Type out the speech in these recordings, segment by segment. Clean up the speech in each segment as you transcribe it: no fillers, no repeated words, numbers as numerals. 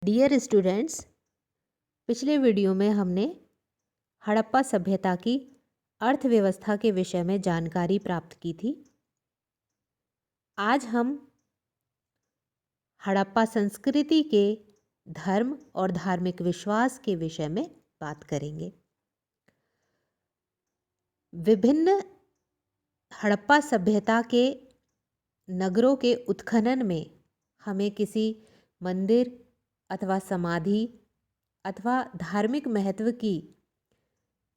Dear students, पिछले video में हमने हड़प्पा सभ्यता की अर्थव्यवस्था के विषय में जानकारी प्राप्त की थी। आज हम हड़प्पा संस्कृति के धर्म और धार्मिक विश्वास के विषय में बात करेंगे। विभिन्न हड़प्पा सभ्यता के नगरों के उत्खनन में हमें किसी मंदिर अथवा समाधि अथवा धार्मिक महत्व की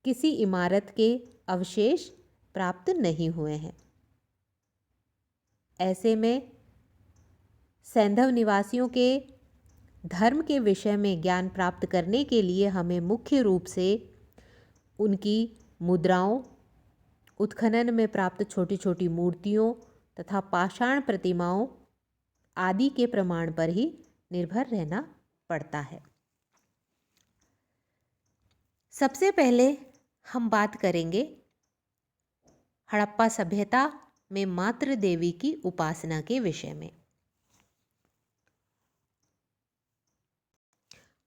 किसी इमारत के अवशेष प्राप्त नहीं हुए हैं। ऐसे में सैंधव निवासियों के धर्म के विषय में ज्ञान प्राप्त करने के लिए हमें मुख्य रूप से उनकी मुद्राओं, उत्खनन में प्राप्त छोटी छोटी मूर्तियों तथा पाषाण प्रतिमाओं आदि के प्रमाण पर ही निर्भर रहना पड़ता है। सबसे पहले हम बात करेंगे हड़प्पा सभ्यता में मातृ देवी की उपासना के विषय में।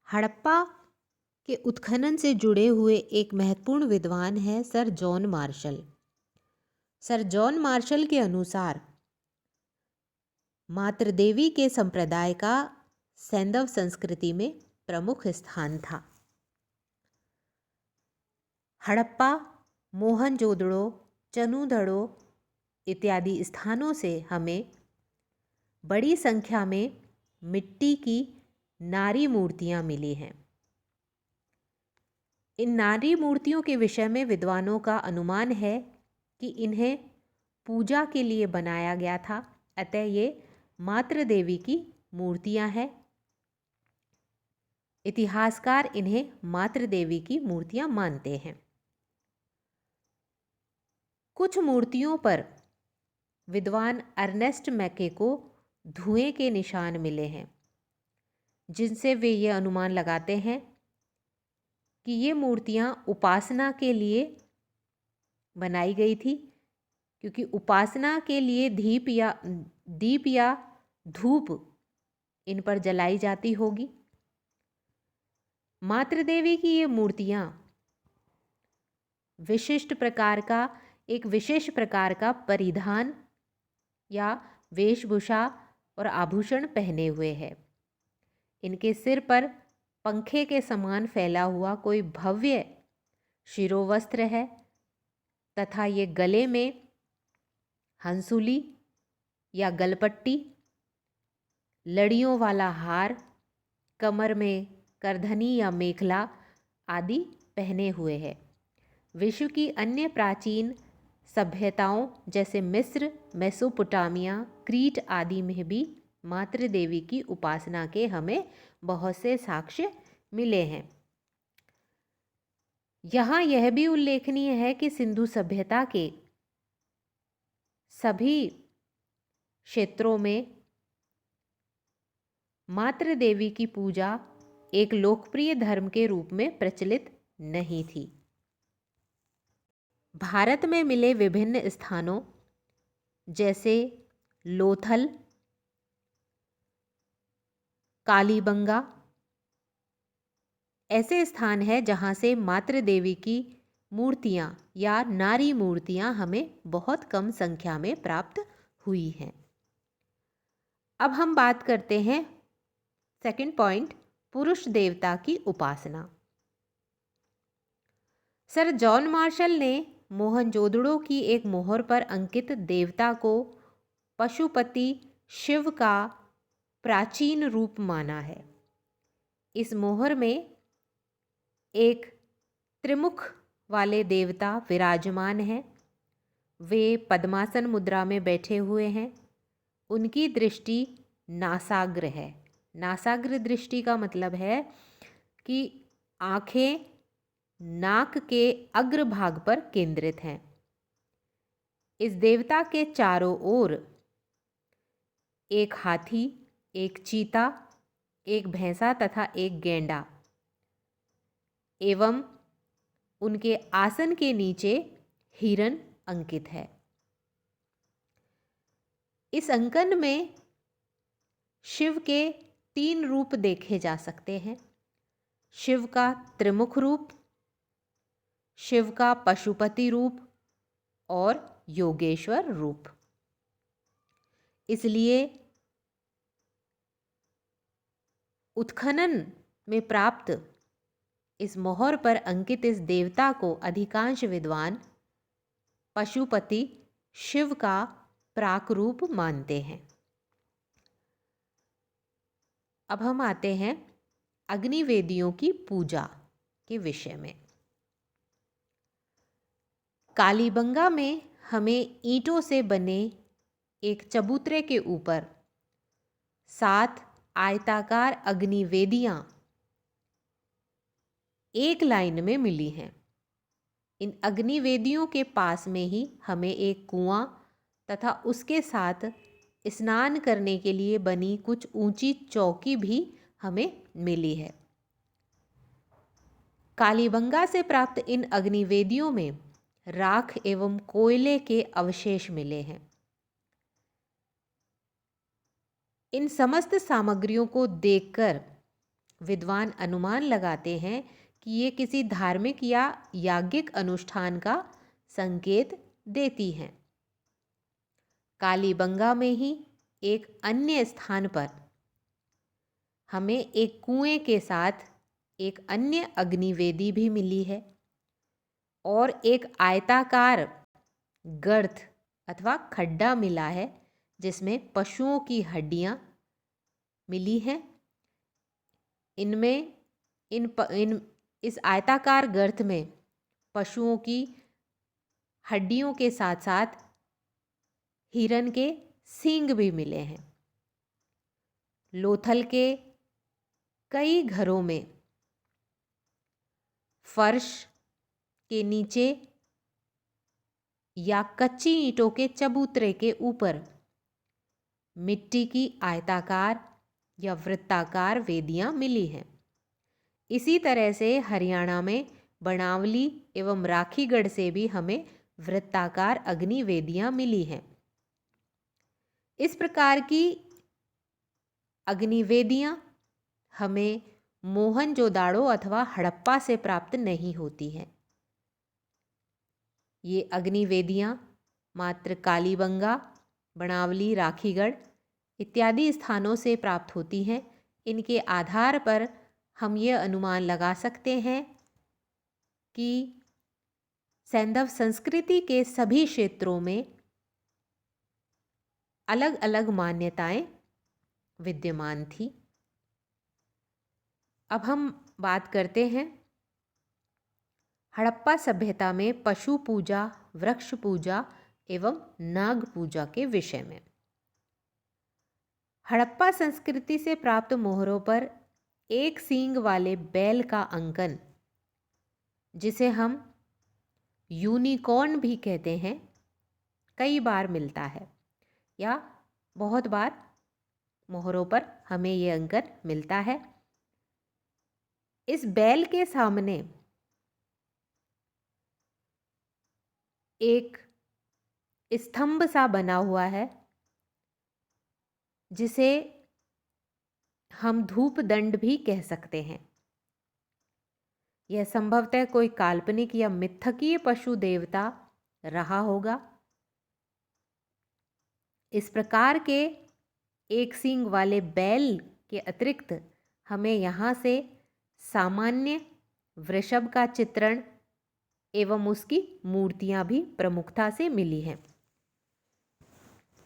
हड़प्पा के उत्खनन से जुड़े हुए एक महत्वपूर्ण विद्वान है sir John Marshall. Sir John Marshall के अनुसार मातृ देवी के संप्रदाय का सैंधव संस्कृति में प्रमुख स्थान था। हड़प्पा, मोहनजोदड़ो, चनूदड़ो इत्यादि स्थानों से हमें बड़ी संख्या में मिट्टी की नारी मूर्तियां मिली हैं। इन नारी मूर्तियों के विषय में विद्वानों का अनुमान है कि इन्हें पूजा के लिए बनाया गया था, अतः ये मातृ देवी की मूर्तियां हैं। इतिहासकार इन्हें मातृ देवी की मूर्तियां मानते हैं। कुछ मूर्तियों पर विद्वान अर्नेस्ट मैके को धुएं के निशान मिले हैं, जिनसे वे ये अनुमान लगाते हैं कि ये मूर्तियां उपासना के लिए बनाई गई थी, क्योंकि उपासना के लिए दीप या धूप इन पर जलाई जाती होगी। मातृ देवी की ये मूर्तियां एक विशेष प्रकार का परिधान या वेशभूषा और आभूषण पहने हुए है। इनके सिर पर पंखे के समान फैला हुआ कोई भव्य शिरोवस्त्र है तथा ये गले में हंसुली या गलपट्टी, लड़ियों वाला हार, कमर में करधनी या मेखला आदि पहने हुए है। विश्व की अन्य प्राचीन सभ्यताओं जैसे मिस्र, मेसोपोटामिया, क्रीट आदि में भी मातृ देवी की उपासना के हमें बहुत से साक्ष्य मिले हैं। यहाँ यह भी उल्लेखनीय है कि सिंधु सभ्यता के सभी क्षेत्रों में मातृ देवी की पूजा एक लोकप्रिय धर्म के रूप में प्रचलित नहीं थी। भारत में मिले विभिन्न स्थानों जैसे लोथल, कालीबंगा ऐसे स्थान हैं जहाँ से मातृ देवी की मूर्तियाँ या नारी मूर्तियाँ हमें बहुत कम संख्या में प्राप्त हुई हैं। अब हम बात करते हैं सेकंड पॉइंट, पुरुष देवता की उपासना। सर जॉन मार्शल ने मोहनजोदड़ो की एक मोहर पर अंकित देवता को पशुपति शिव का प्राचीन रूप माना है। इस मोहर में एक त्रिमुख वाले देवता विराजमान हैं। वे पद्मासन मुद्रा में बैठे हुए हैं। उनकी दृष्टि नासाग्र है। नासाग्र दृष्टि का मतलब है कि आँखें नाक के अग्रभाग पर केंद्रित हैं। इस देवता के चारों ओर एक हाथी, एक चीता, एक भैंसा तथा एक गैंडा एवं उनके आसन के नीचे हिरण अंकित है। इस अंकन में शिव के 3 रूप देखे जा सकते हैं। शिव का त्रिमुख रूप, शिव का पशुपति रूप और योगेश्वर रूप। इसलिए उत्खनन में प्राप्त इस मोहर पर अंकित इस देवता को अधिकांश विद्वान पशुपति शिव का प्राक रूप मानते हैं। अब हम आते हैं अग्निवेदियों की पूजा के विषय में। कालीबंगा में हमें ईंटों से बने एक चबूतरे के ऊपर 7 आयताकार अग्निवेदियां एक लाइन में मिली हैं। इन अग्निवेदियों के पास में ही हमें एक कुआं तथा उसके साथ स्नान करने के लिए बनी कुछ ऊंची चौकी भी हमें मिली है। कालीबंगा से प्राप्त इन अग्निवेदियों में राख एवं कोयले के अवशेष मिले हैं। इन समस्त सामग्रियों को देखकर विद्वान अनुमान लगाते हैं कि ये किसी धार्मिक या याज्ञिक अनुष्ठान का संकेत देती हैं। कालीबंगा में ही एक अन्य स्थान पर हमें एक कुएं के साथ एक अन्य अग्निवेदी भी मिली है और एक आयताकार गर्त अथवा खड्डा मिला है जिसमें पशुओं की हड्डियां मिली हैं। इस आयताकार गर्त में पशुओं की हड्डियों के साथ साथ हिरन के सींग भी मिले हैं। लोथल के कई घरों में फर्श के नीचे या कच्ची ईंटों के चबूतरे के ऊपर मिट्टी की आयताकार या वृत्ताकार वेदियां मिली हैं। इसी तरह से हरियाणा में बनावली एवं राखीगढ़ से भी हमें वृत्ताकार अग्नि वेदियां मिली हैं। इस प्रकार की अग्निवेदियां हमें मोहनजोदाड़ो अथवा हड़प्पा से प्राप्त नहीं होती हैं। ये अग्निवेदियां मात्र कालीबंगा, बनावली, राखीगढ़ इत्यादि स्थानों से प्राप्त होती हैं। इनके आधार पर हम ये अनुमान लगा सकते हैं कि सैंधव संस्कृति के सभी क्षेत्रों में अलग अलग मान्यताएं विद्यमान थी। अब हम बात करते हैं हड़प्पा सभ्यता में पशु पूजा, वृक्ष पूजा एवं नाग पूजा के विषय में। हड़प्पा संस्कृति से प्राप्त मोहरों पर एक सींग वाले बैल का अंकन, जिसे हम यूनिकॉर्न भी कहते हैं, कई बार मिलता है या बहुत बार मोहरों पर हमें ये अंकन मिलता है। इस बैल के सामने एक स्तंभ सा बना हुआ है जिसे हम धूप दंड भी कह सकते हैं। यह संभवतः कोई काल्पनिक या मिथकीय पशु देवता रहा होगा। इस प्रकार के एक सींग वाले बैल के अतिरिक्त हमें यहाँ से सामान्य वृषभ का चित्रण एवं उसकी मूर्तियां भी प्रमुखता से मिली हैं।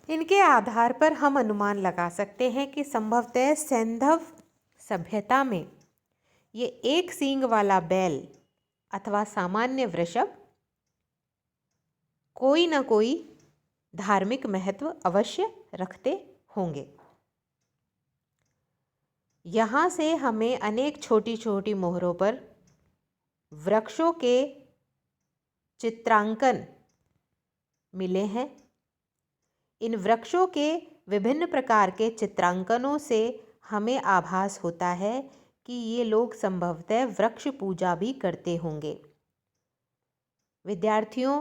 इनके आधार पर हम अनुमान लगा सकते हैं कि संभवतः सैंधव सभ्यता में ये एक सींग वाला बैल अथवा सामान्य वृषभ कोई न कोई धार्मिक महत्व अवश्य रखते होंगे। यहाँ से हमें अनेक छोटी छोटी मोहरों पर वृक्षों के चित्रांकन मिले हैं। इन वृक्षों के विभिन्न प्रकार के चित्रांकनों से हमें आभास होता है कि ये लोग संभवतः वृक्ष पूजा भी करते होंगे। विद्यार्थियों,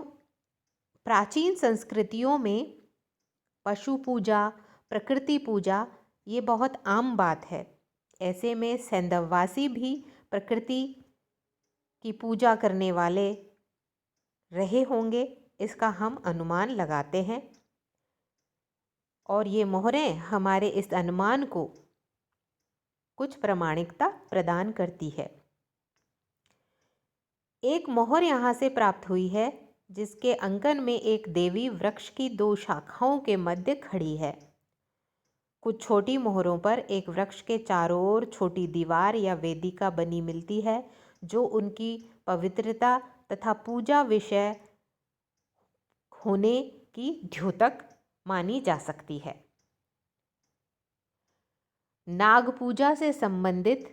प्राचीन संस्कृतियों में पशु पूजा, प्रकृति पूजा ये बहुत आम बात है। ऐसे में सैंधववासी भी प्रकृति की पूजा करने वाले रहे होंगे, इसका हम अनुमान लगाते हैं। और ये मोहरें हमारे इस अनुमान को कुछ प्रामाणिकता प्रदान करती है। एक मोहर यहाँ से प्राप्त हुई है जिसके अंकन में एक देवी वृक्ष की 2 शाखाओं के मध्य खड़ी है। कुछ छोटी मोहरों पर एक वृक्ष के चारों ओर छोटी दीवार या वेदिका बनी मिलती है, जो उनकी पवित्रता तथा पूजा विषय होने की द्योतक मानी जा सकती है। नाग पूजा से संबंधित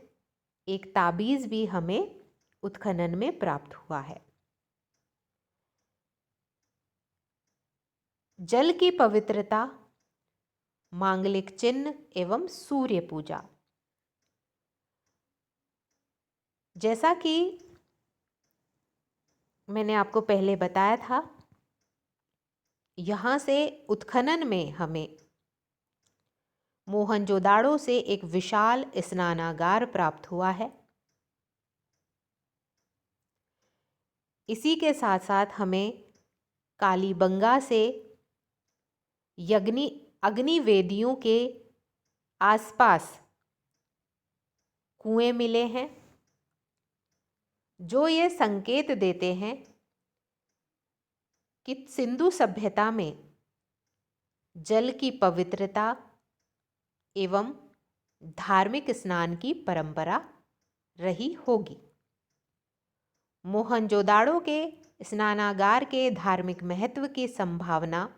एक ताबीज भी हमें उत्खनन में प्राप्त हुआ है। जल की पवित्रता, मांगलिक चिन्ह एवं सूर्य पूजा। जैसा कि मैंने आपको पहले बताया था, यहाँ से उत्खनन में हमें मोहनजोदाड़ो से एक विशाल स्नानागार प्राप्त हुआ है। इसी के साथ साथ हमें कालीबंगा से अग्निवेदियों के आसपास कुएं मिले हैं, जो ये संकेत देते हैं कि सिंधु सभ्यता में जल की पवित्रता एवं धार्मिक स्नान की परंपरा रही होगी। मोहनजोदाड़ो के स्नानागार के धार्मिक महत्व की संभावना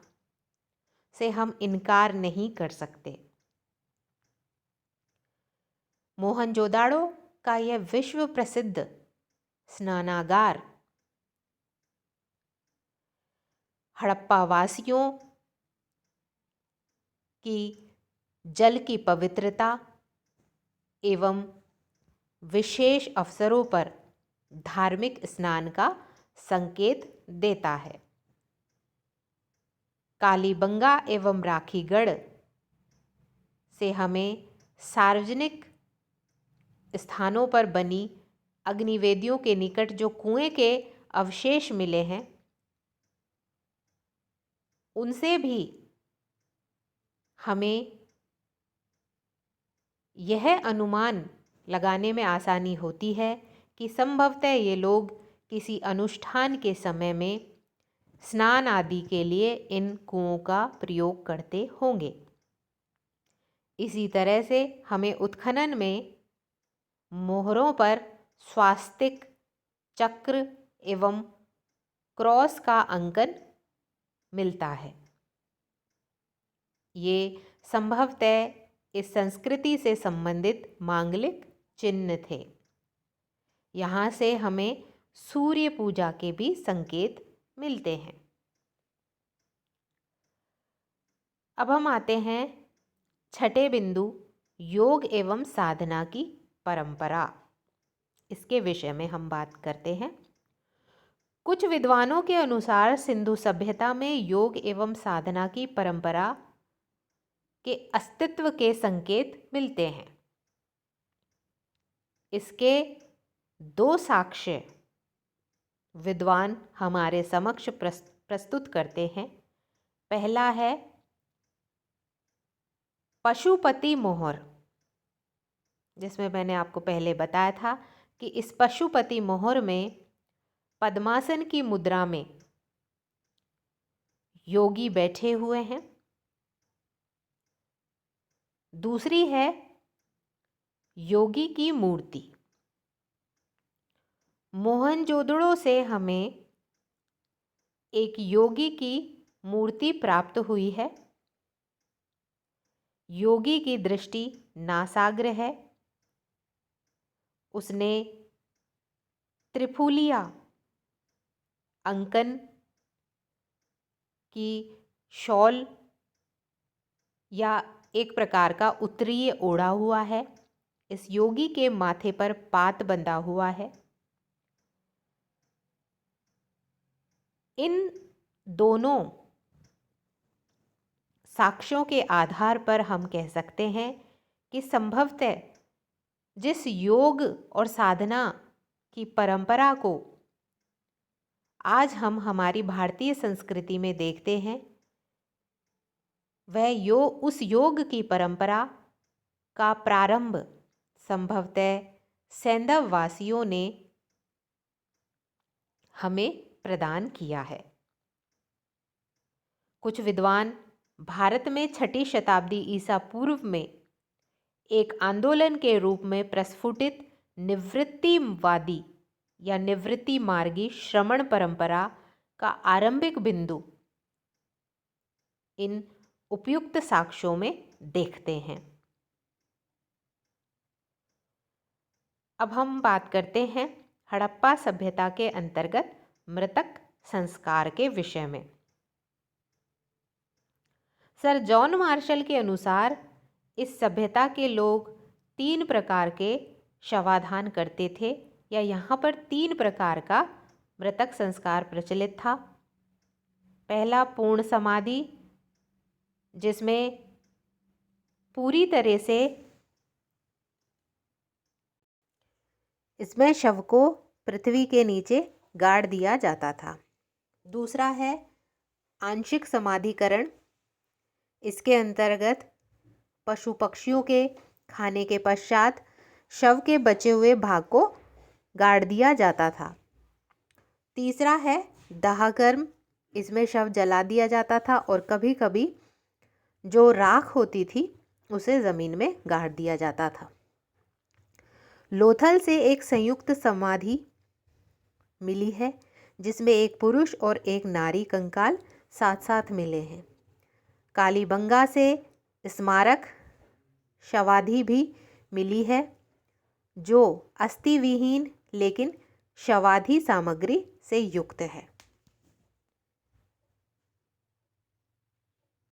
से हम इनकार नहीं कर सकते। मोहनजोदाड़ो का यह विश्व प्रसिद्ध स्नानागार हड़प्पा वासियों की जल की पवित्रता एवं विशेष अवसरों पर धार्मिक स्नान का संकेत देता है। कालीबंगा एवं राखीगढ़ से हमें सार्वजनिक स्थानों पर बनी अग्निवेदियों के निकट जो कुएं के अवशेष मिले हैं, उनसे भी हमें यह अनुमान लगाने में आसानी होती है कि संभवतः ये लोग किसी अनुष्ठान के समय में स्नान आदि के लिए इन कुओं का प्रयोग करते होंगे। इसी तरह से हमें उत्खनन में मोहरों पर स्वास्तिक, चक्र एवं क्रॉस का अंकन मिलता है। ये संभवतः इस संस्कृति से संबंधित मांगलिक चिन्ह थे। यहाँ से हमें सूर्य पूजा के भी संकेत मिलते हैं। अब हम आते हैं छठे बिंदु, योग एवं साधना की परंपरा। इसके विषय में हम बात करते हैं। कुछ विद्वानों के अनुसार सिंधु सभ्यता में योग एवं साधना की परंपरा के अस्तित्व के संकेत मिलते हैं। इसके 2 साक्ष्य विद्वान हमारे समक्ष प्रस्तुत करते हैं। पहला है पशुपति मोहर, जिसमें मैंने आपको पहले बताया था कि इस पशुपति मोहर में पद्मासन की मुद्रा में योगी बैठे हुए हैं। दूसरी है योगी की मूर्ति। मोहनजोदड़ो से हमें एक योगी की मूर्ति प्राप्त हुई है। योगी की दृष्टि नासाग्र है। उसने त्रिफुलिया अंकन की शॉल या एक प्रकार का उत्तरीय ओढ़ा हुआ है। इस योगी के माथे पर पात बंधा हुआ है। इन दोनों साक्ष्यों के आधार पर हम कह सकते हैं कि संभवतः जिस योग और साधना की परंपरा को आज हम हमारी भारतीय संस्कृति में देखते हैं, वह उस योग की परंपरा का प्रारंभ संभवतः सैंधव वासियों ने हमें प्रदान किया है। कुछ विद्वान भारत में 6ठी शताब्दी ईसा पूर्व में एक आंदोलन के रूप में प्रस्फुटित निवृत्तिवादी या निवृत्ति मार्गी श्रमण परंपरा का आरंभिक बिंदु इन उपयुक्त साक्ष्यों में देखते हैं। अब हम बात करते हैं हड़प्पा सभ्यता के अंतर्गत मृतक संस्कार के विषय में। सर जॉन मार्शल के अनुसार इस सभ्यता के लोग 3 प्रकार के शवाधान करते थे, या यहाँ पर 3 प्रकार का मृतक संस्कार प्रचलित था। पहला पूर्ण समाधि, जिसमें पूरी तरह से इसमें शव को पृथ्वी के नीचे गाड़ दिया जाता था। दूसरा है आंशिक समाधिकरण। इसके अंतर्गत पशु पक्षियों के खाने के पश्चात शव के बचे हुए भाग को गाड़ दिया जाता था। तीसरा है दाह कर्म। इसमें शव जला दिया जाता था और कभी कभी जो राख होती थी उसे ज़मीन में गाड़ दिया जाता था। लोथल से एक संयुक्त समाधि मिली है, जिसमें एक पुरुष और एक नारी कंकाल साथ साथ मिले हैं। कालीबंगा से स्मारक शवाधि भी मिली है, जो अस्थि विहीन लेकिन शवाधि सामग्री से युक्त है।